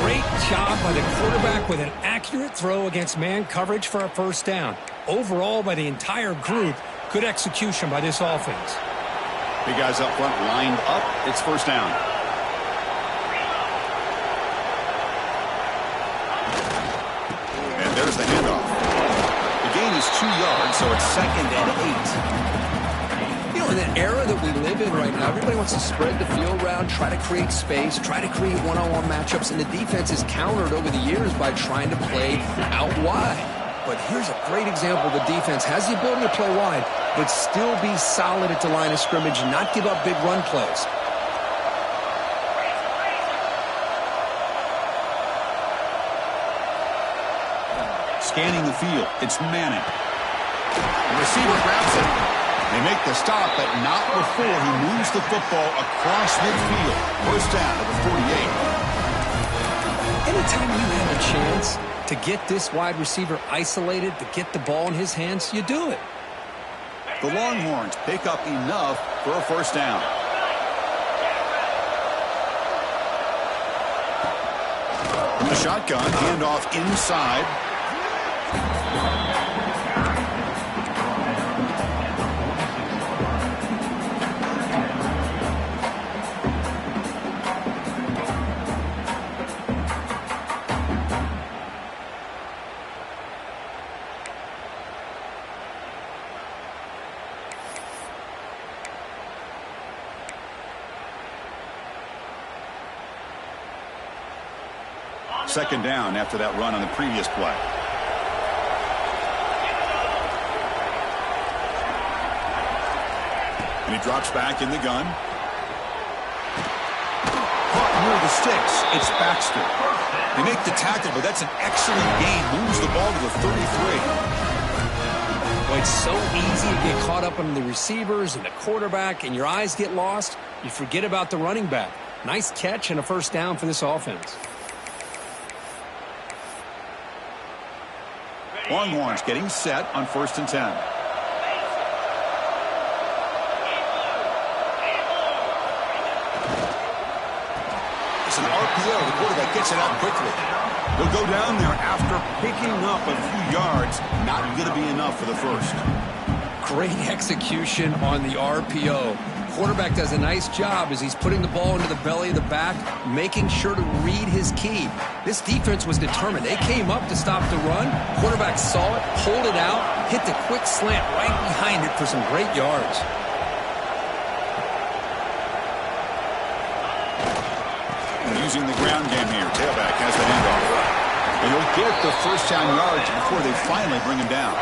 Great job by the quarterback with an accurate throw against man coverage for a first down. Overall, by the entire group, good execution by this offense. Big guys up front lined up. It's first down. And there's the handoff. The gain is 2 yards, so it's second and 8. You know, in the era that we live in right now, everybody wants to spread the field around, try to create space, try to create one-on-one matchups, and the defense is countered over the years by trying to play out wide. But here's a great example. The defense has the ability to play wide, but still be solid at the line of scrimmage and not give up big run plays. Scanning the field, it's Manning. The receiver grabs it. They make the stop, but not before he moves the football across midfield. First down to the 48. Anytime you have a chance to get this wide receiver isolated, to get the ball in his hands, you do it. The Longhorns pick up enough for a first down. From the shotgun, handoff inside. Second down after that run on the previous play. And he drops back in the gun. Caught near the sticks. It's Baxter. They make the tackle, but that's an excellent gain. Moves the ball to the 33. Well, it's so easy to get caught up on the receivers and the quarterback, and your eyes get lost. You forget about the running back. Nice catch and a first down for this offense. Longhorns getting set on 1st and 10. It's an RPO. The quarterback gets it out quickly. He'll go down there after picking up a few yards. Not going to be enough for the first. Great execution on the RPO. Quarterback does a nice job as he's putting the ball into the belly of the back, making sure to read his key. This defense was determined. They came up to stop the run. Quarterback saw it, pulled it out, hit the quick slant right behind it for some great yards. Using the ground game here. Tailback has the handoff. And he'll get the first down yards before they finally bring him down.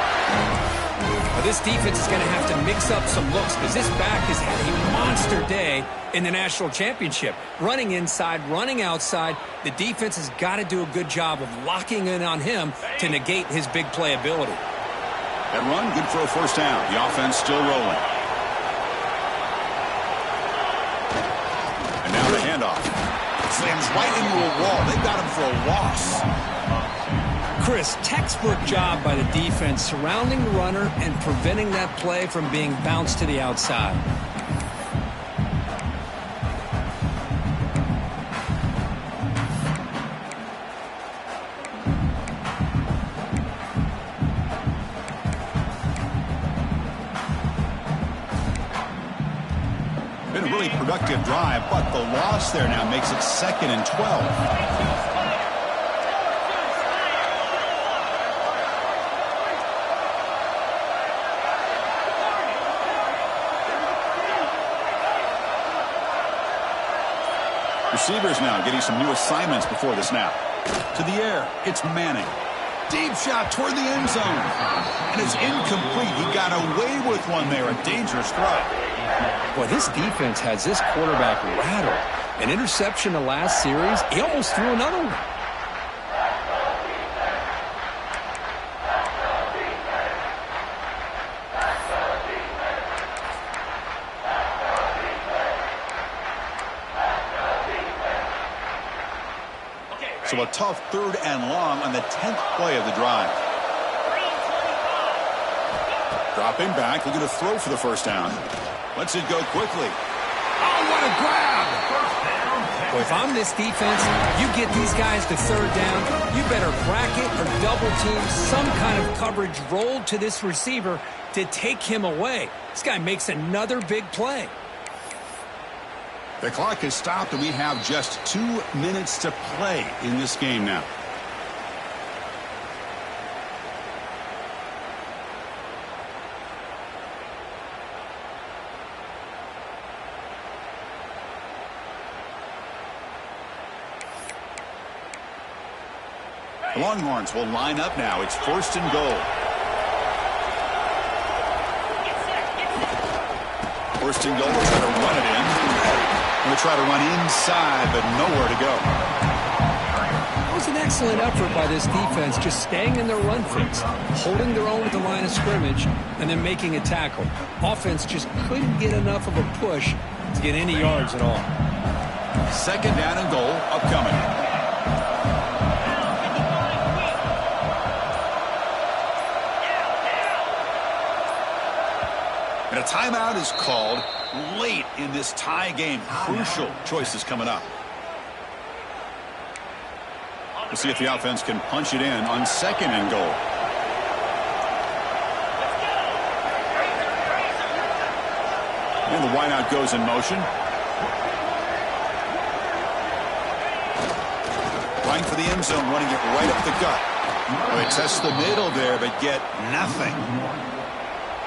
Well, this defense is going to have to mix up some looks because this back has had a monster day in the national championship. Running inside, running outside. The defense has got to do a good job of locking in on him to negate his big play ability. That run, good for a first down. The offense still rolling. And now the handoff. Slams right into a wall. They got him for a loss. Chris, textbook job by the defense surrounding the runner and preventing that play from being bounced to the outside. Been a really productive drive, but the loss there now makes it 2nd and 12. Receivers now getting some new assignments before the snap. To the air, it's Manning. Deep shot toward the end zone. And it's incomplete. He got away with one there. A dangerous throw. Boy, this defense has this quarterback rattled. An interception the last series. He almost threw another one. So a tough 3rd and long on the 10th play of the drive. Dropping back, looking to throw for the first down. Lets it go quickly. Oh, what a grab! Well, if I'm this defense, you get these guys to 3rd down, you better bracket or double team some kind of coverage rolled to this receiver to take him away. This guy makes another big play. The clock has stopped, and we have just 2 minutes to play in this game now. The Longhorns will line up now. It's 1st and goal. 1st and goal. We'll try to run it in. We'll try to run inside, but nowhere to go. That was an excellent effort by this defense, just staying in their run fix, holding their own at the line of scrimmage, and then making a tackle. Offense just couldn't get enough of a push to get any yards at all. 2nd down and goal upcoming. And a timeout is called late in this tie game. Crucial choices coming up. We'll see if the offense can punch it in on 2nd and goal. And the wideout goes in motion. Running for the end zone, running it right up the gut. Well, they test the middle there, but get nothing.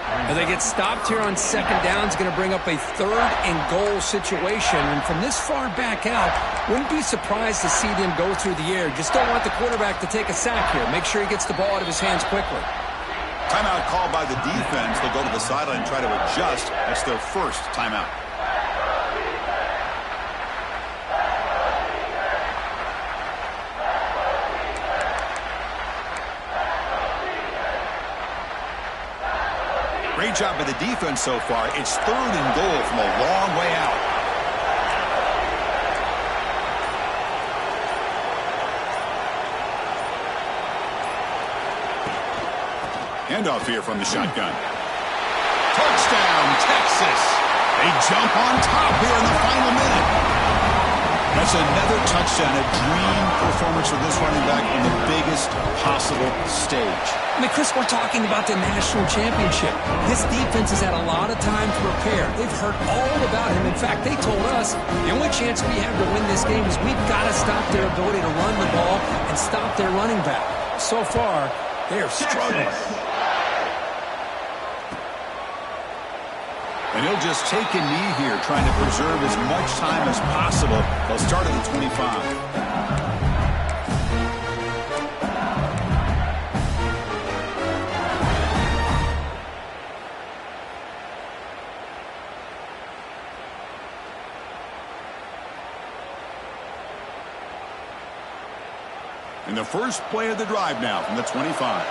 Now they get stopped here on second down. It's going to bring up a 3rd and goal situation. And from this far back out, wouldn't be surprised to see them go through the air. Just don't want the quarterback to take a sack here. Make sure he gets the ball out of his hands quickly. Timeout called by the defense. They'll go to the sideline and try to adjust. That's their first timeout. Great job by the defense so far. It's 3rd and goal from a long way out. Handoff here from the shotgun. Touchdown, Texas. They jump on top here in the final minute. That's another touchdown, a dream performance for this running back on the biggest possible stage. I mean, Chris, we're talking about the national championship. This defense has had a lot of time to prepare. They've heard all about him. In fact, they told us the only chance we have to win this game is we've got to stop their ability to run the ball and stop their running back. So far, they are struggling. And he'll just take a knee here, trying to preserve as much time as possible. They'll start at the 25. And the first play of the drive now from the 25.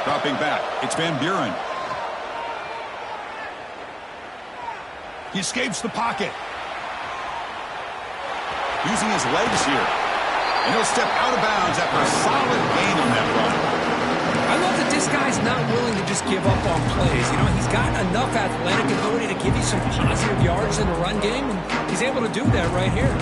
Dropping back, it's Van Buren. He escapes the pocket. Using his legs here. And he'll step out of bounds after a solid gain on that run. I love that this guy's not willing to just give up on plays. You know, he's got enough athletic ability to give you some positive yards in the run game, and he's able to do that right here.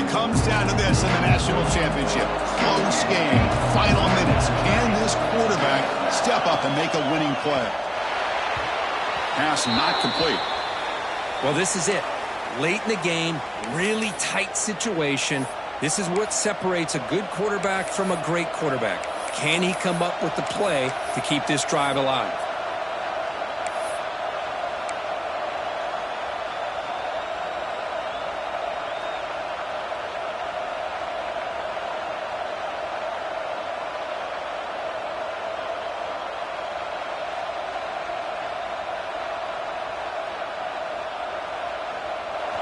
Comes down to this in the national championship. Close game, final minutes. Can this quarterback step up and make a winning play? Pass not complete. Well, this is it. Late in the game, really tight situation. This is what separates a good quarterback from a great quarterback. Can he come up with the play to keep this drive alive?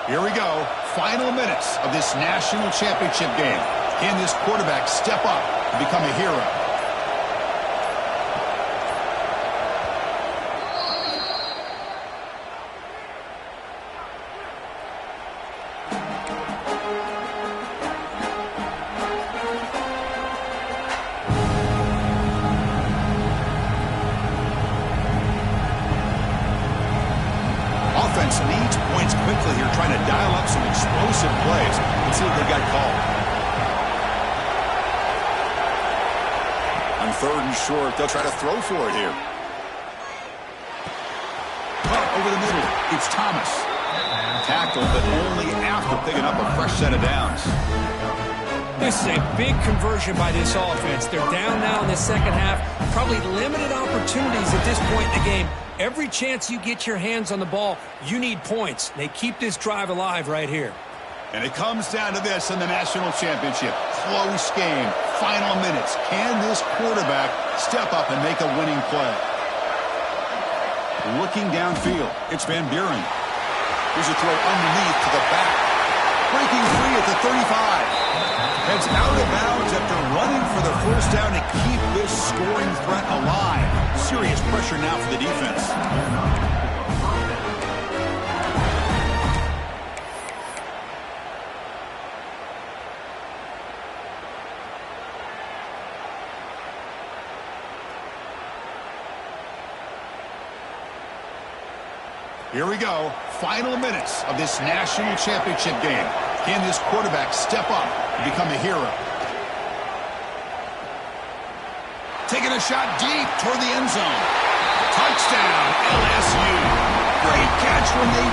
Here we go. Final minutes of this national championship game. Can this quarterback step up and become a hero? Offense needs points quickly here, trying to dial up some explosive plays. Let's see what they got called. On 3rd and short, they'll try to throw for it here. Up over the middle, it's Thomas. Tackled, but only after picking up a fresh set of downs. This is a big conversion by this offense. They're down now in the second half. Probably limited opportunities at this point in the game. Every chance you get your hands on the ball, you need points. They keep this drive alive right here. And it comes down to this in the national championship. Close game, final minutes. Can this quarterback step up and make a winning play? Looking downfield, it's Van Buren. Here's a throw underneath to the back. Breaking free at the 35. Heads out of bounds after running for the first down to keep this scoring threat alive. Serious pressure now for the defense. Here we go. Final minutes of this national championship game. Can this quarterback step up and become a hero? Taking a shot deep toward the end zone. Touchdown, LSU. Great catch when they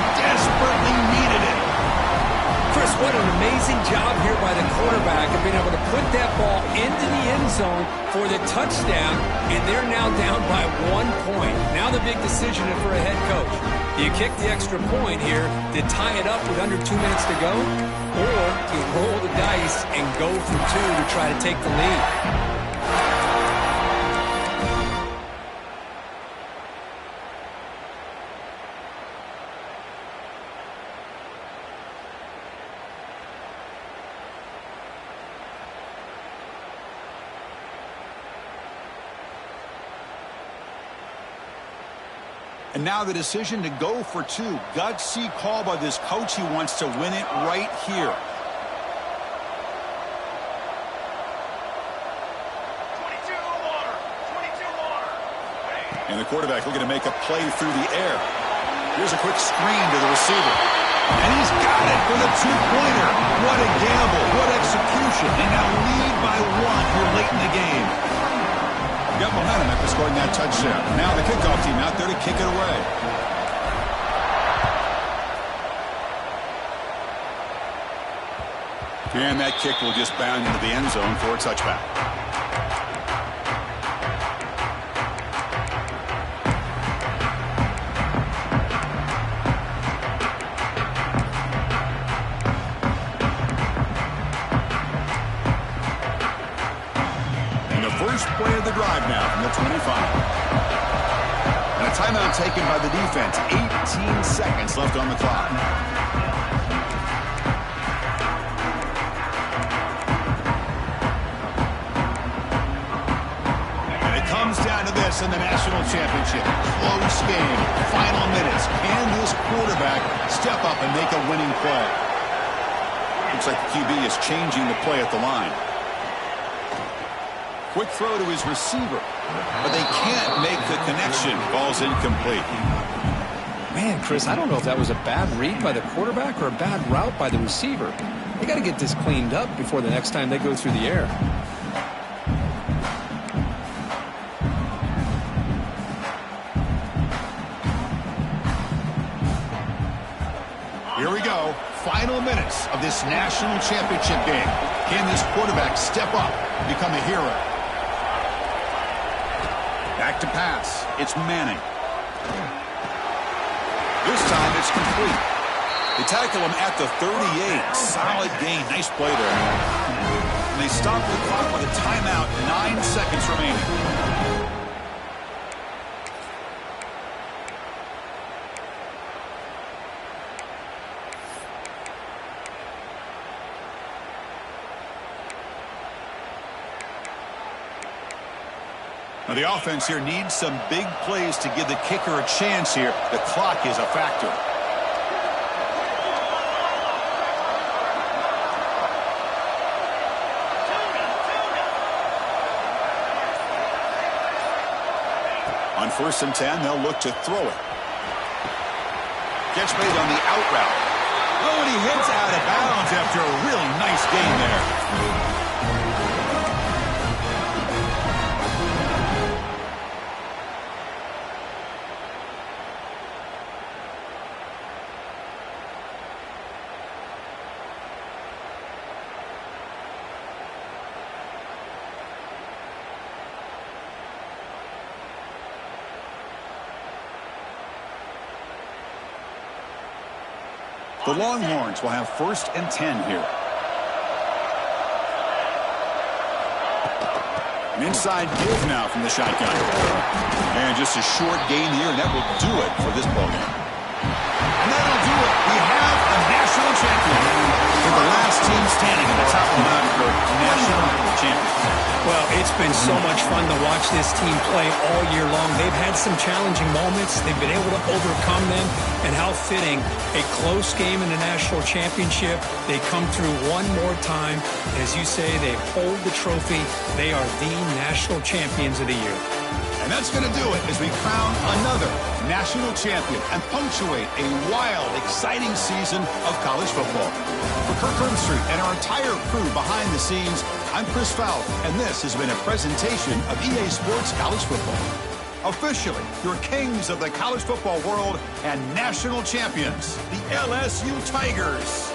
amazing job here by the quarterback of being able to put that ball into the end zone for the touchdown, and they're now down by 1 point. Now the big decision for a head coach. Do you kick the extra point here to tie it up with under 2 minutes to go, or do you roll the dice and go for 2 to try to take the lead? And now the decision to go for 2. Gutsy call by this coach. He wants to win it right here. 22 water. 22 water. And the quarterback looking to make a play through the air. Here's a quick screen to the receiver. And he's got it for the 2-pointer. What a gamble. What execution. They now lead by 1 here late in the game. Got momentum after scoring that touchdown. Now the kickoff team out there to kick it away. And that kick will just bound into the end zone for a touchback. First play of the drive now from the 25. And a timeout taken by the defense. 18 seconds left on the clock. And it comes down to this in the national championship. Close game. Final minutes. Can this quarterback step up and make a winning play? Looks like the QB is changing the play at the line. Quick throw to his receiver, but they can't make the connection. Ball's incomplete. Man, Chris, I don't know if that was a bad read by the quarterback or a bad route by the receiver. They got to get this cleaned up before the next time they go through the air. Here we go. Final minutes of this national championship game. Can this quarterback step up, become a hero? Back to pass. It's Manning. This time it's complete. They tackle him at the 38. Solid gain. Nice play there. And they stop the clock with a timeout. 9 seconds remaining. Now the offense here needs some big plays to give the kicker a chance here. The clock is a factor. On 1st and 10, they'll look to throw it. Catch made on the out route. Oh, and he hits out of bounds after a really nice gain there. The Longhorns will have 1st and 10 here. An inside give now from the shotgun. And just a short gain here, and that will do it for this ballgame. And that'll do it. We have a national champion. They're the last team standing at the top of the mountain for national champions. Well, it's been so much fun to watch this team play all year long. They've had some challenging moments. They've been able to overcome them. And how fitting, a close game in the national championship. They come through one more time. As you say, they hold the trophy. They are the national champions of the year. And that's going to do it as we crown another national champion and punctuate a wild, exciting season of college football. For Kirk Herbstreit and our entire crew behind the scenes, I'm Chris Fowler, and this has been a presentation of EA Sports College Football. Officially, your kings of the college football world and national champions, the LSU Tigers.